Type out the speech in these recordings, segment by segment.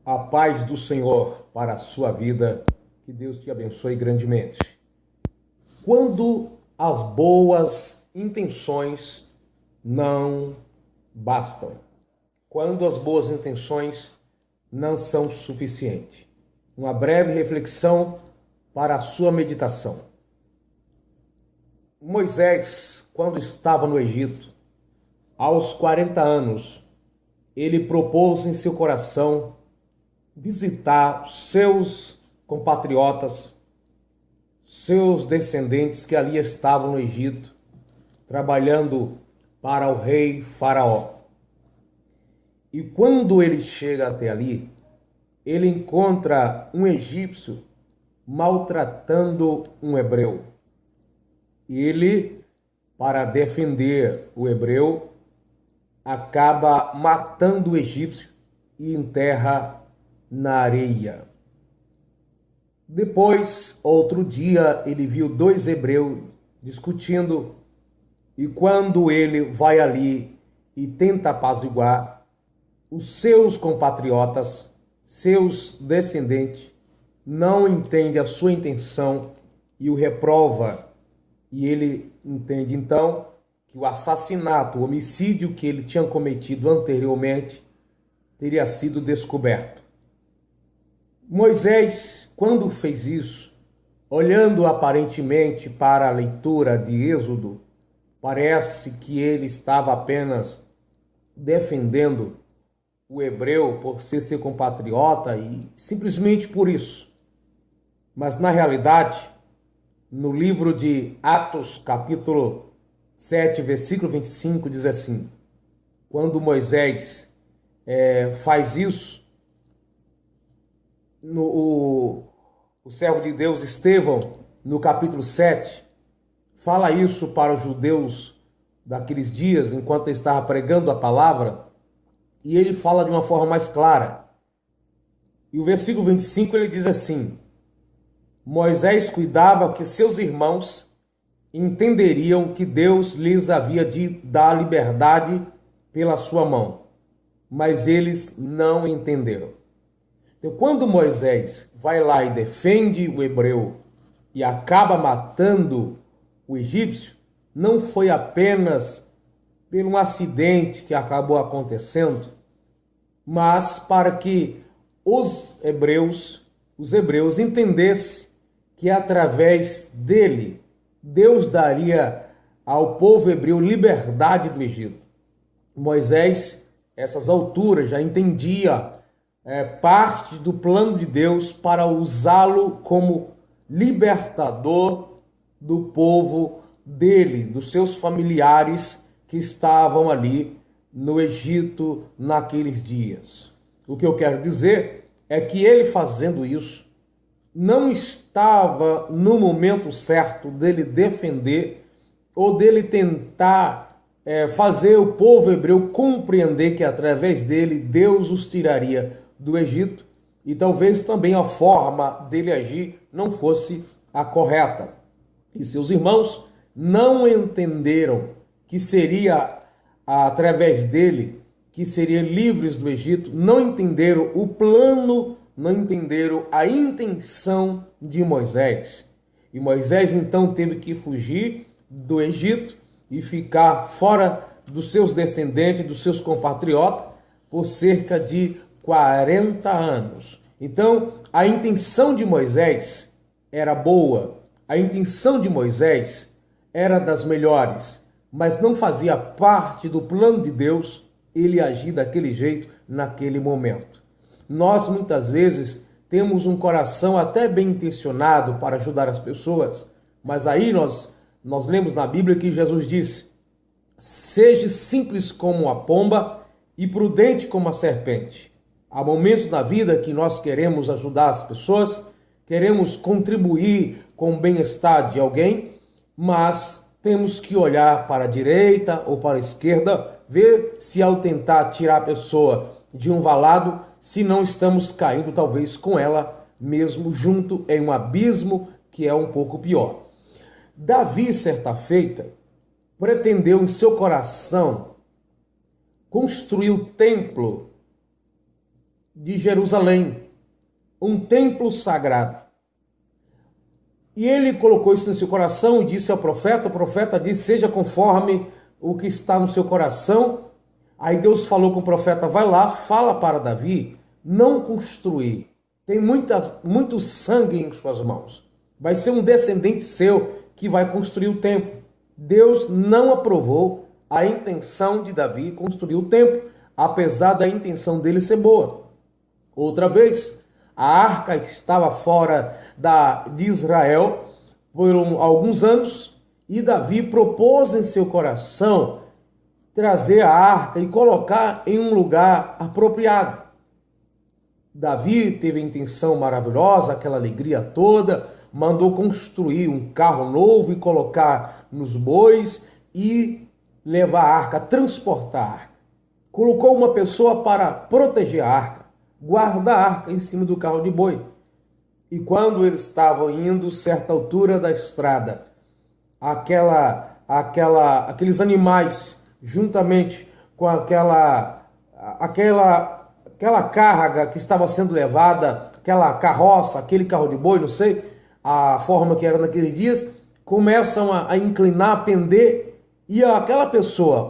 A paz do Senhor para a sua vida, que Deus te abençoe grandemente. Quando as boas intenções não bastam, quando as boas intenções não são suficientes. Uma breve reflexão para a sua meditação. Moisés, quando estava no Egito, aos 40 anos, ele propôs em seu coração visitar seus compatriotas, seus descendentes que ali estavam no Egito, trabalhando para o rei Faraó. E quando ele chega até ali, ele encontra um egípcio maltratando um hebreu. E ele, para defender o hebreu, acaba matando o egípcio e enterra na areia. Depois, outro dia, ele viu dois hebreus discutindo, e quando ele vai ali e tenta apaziguar, os seus compatriotas, seus descendentes, não entendem a sua intenção e o reprova. E ele entende então que o assassinato, o homicídio que ele tinha cometido anteriormente, teria sido descoberto. Moisés, quando fez isso, olhando aparentemente para a leitura de Êxodo, parece que ele estava apenas defendendo o hebreu por ser seu compatriota e simplesmente por isso. Mas na realidade, no livro de Atos, capítulo 7, versículo 25, diz assim: quando Moisés faz isso, o servo de Deus Estevão, no capítulo 7, fala isso para os judeus daqueles dias, enquanto ele estava pregando a palavra, e ele fala de uma forma mais clara. E o versículo 25 ele diz assim: Moisés cuidava que seus irmãos entenderiam que Deus lhes havia de dar liberdade pela sua mão, mas eles não entenderam. Então, quando Moisés vai lá e defende o hebreu e acaba matando o egípcio, não foi apenas por um acidente que acabou acontecendo, mas para que os hebreus entendessem que através dele, Deus daria ao povo hebreu liberdade do Egito. Moisés, essas alturas, já entendia parte do plano de Deus para usá-lo como libertador do povo dele, dos seus familiares que estavam ali no Egito naqueles dias. O que eu quero dizer é que ele fazendo isso, não estava no momento certo dele defender ou dele tentar fazer o povo hebreu compreender que através dele Deus os tiraria do Egito, e talvez também a forma dele agir não fosse a correta. E seus irmãos não entenderam que seria através dele que seriam livres do Egito, não entenderam o plano, não entenderam a intenção de Moisés. E Moisés então teve que fugir do Egito e ficar fora dos seus descendentes, dos seus compatriotas, por cerca de 40 anos. Então, a intenção de Moisés era boa, a intenção de Moisés era das melhores, mas não fazia parte do plano de Deus ele agir daquele jeito naquele momento. Nós muitas vezes temos um coração até bem intencionado para ajudar as pessoas, mas aí nós lemos na Bíblia que Jesus disse: seja simples como a pomba e prudente como a serpente. Há momentos na vida que nós queremos ajudar as pessoas, queremos contribuir com o bem-estar de alguém, mas temos que olhar para a direita ou para a esquerda, ver se ao tentar tirar a pessoa de um valado, se não estamos caindo talvez com ela mesmo junto em um abismo que é um pouco pior. Davi, certa feita, pretendeu em seu coração construir o templo de Jerusalém, um templo sagrado. E ele colocou isso no seu coração e disse ao profeta, o profeta disse, seja conforme o que está no seu coração. Aí Deus falou com o profeta, vai lá, fala para Davi, não construir. Tem muito sangue em suas mãos. Vai ser um descendente seu que vai construir o templo. Deus não aprovou a intenção de Davi construir o templo, apesar da intenção dele ser boa. Outra vez, a arca estava fora de Israel por alguns anos e Davi propôs em seu coração trazer a arca e colocar em um lugar apropriado. Davi teve a intenção maravilhosa, aquela alegria toda, mandou construir um carro novo e colocar nos bois e levar a arca, transportar a arca. Colocou uma pessoa para proteger a arca, guardar a arca em cima do carro de boi. E quando eles estavam indo, certa altura da estrada, aqueles animais, juntamente com aquela carga que estava sendo levada, aquela carroça, aquele carro de boi, não sei a forma que era naqueles dias, começam a inclinar, a pender, e aquela pessoa,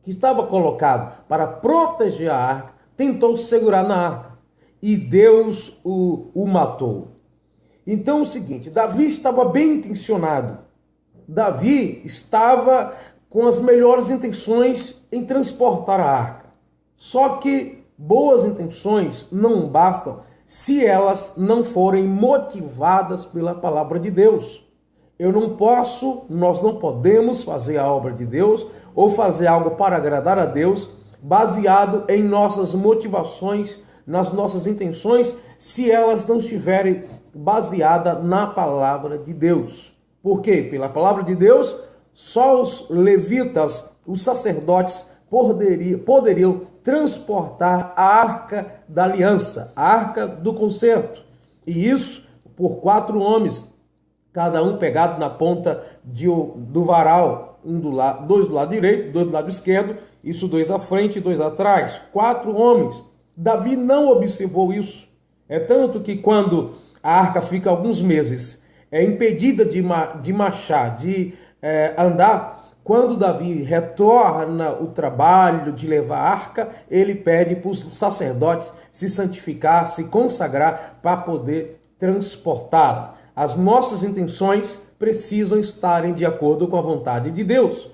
que estava colocado para proteger a arca, tentou segurar na arca, e Deus o matou. Então é o seguinte, Davi estava bem intencionado, Davi estava com as melhores intenções em transportar a arca, só que boas intenções não bastam se elas não forem motivadas pela palavra de Deus. Nós não podemos fazer a obra de Deus ou fazer algo para agradar a Deus baseado em nossas motivações, nas nossas intenções, se elas não estiverem baseadas na palavra de Deus. Por quê? Pela palavra de Deus, só os levitas, os sacerdotes, poderiam transportar a arca da aliança, a arca do concerto. E isso por 4 homens, cada um pegado na ponta do varal, dois do lado direito, 2 do lado esquerdo, isso 2 à frente e 2 atrás, 4 homens. Davi não observou isso. É tanto que quando a arca fica alguns meses, é impedida de marchar, de andar, quando Davi retorna o trabalho de levar a arca, ele pede para os sacerdotes se santificar, se consagrar para poder transportá-la. As nossas intenções precisam estarem de acordo com a vontade de Deus.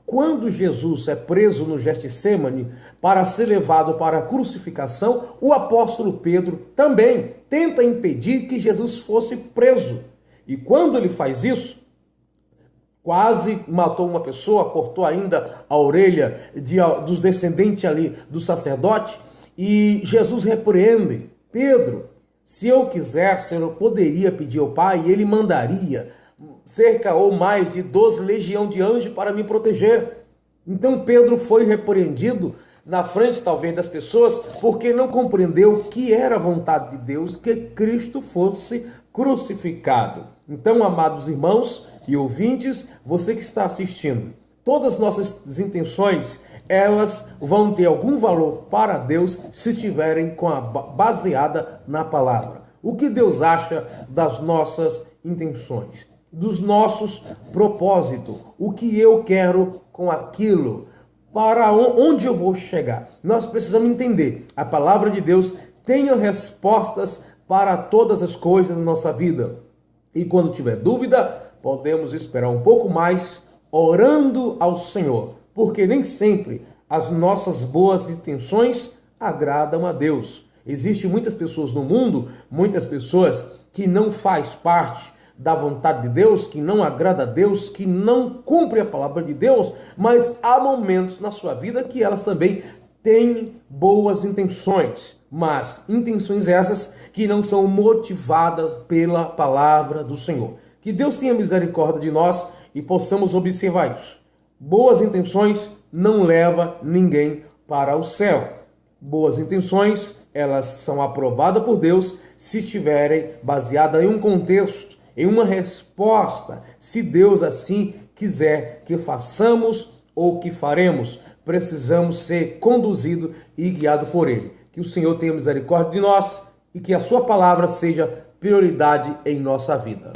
Quando Jesus é preso no Getsêmani para ser levado para a crucificação, o apóstolo Pedro também tenta impedir que Jesus fosse preso. E quando ele faz isso, quase matou uma pessoa, cortou ainda a orelha dos descendentes ali do sacerdote, e Jesus repreende: Pedro, se eu quisesse, eu poderia pedir ao Pai, e ele mandaria cerca ou mais de 12 legiões de anjos para me proteger. Então Pedro foi repreendido na frente talvez das pessoas, porque não compreendeu que era a vontade de Deus que Cristo fosse crucificado. Então, amados irmãos e ouvintes, você que está assistindo, todas as nossas intenções, elas vão ter algum valor para Deus se estiverem baseada na palavra. O que Deus acha das nossas intenções, dos nossos propósitos, o que eu quero com aquilo, para onde eu vou chegar. Nós precisamos entender, a palavra de Deus tem respostas para todas as coisas da nossa vida. E quando tiver dúvida, podemos esperar um pouco mais, orando ao Senhor, porque nem sempre as nossas boas intenções agradam a Deus. Existem muitas pessoas no mundo, muitas pessoas que não faz parte da vontade de Deus, que não agrada a Deus, que não cumpre a palavra de Deus, mas há momentos na sua vida que elas também têm boas intenções, mas intenções essas que não são motivadas pela palavra do Senhor. Que Deus tenha misericórdia de nós e possamos observar isso. Boas intenções não levam ninguém para o céu. Boas intenções, elas são aprovadas por Deus se estiverem baseadas em um contexto, em uma resposta, se Deus assim quiser que façamos ou que faremos. precisamos ser conduzidos e guiados por Ele. Que o Senhor tenha misericórdia de nós e que a sua palavra seja prioridade em nossa vida.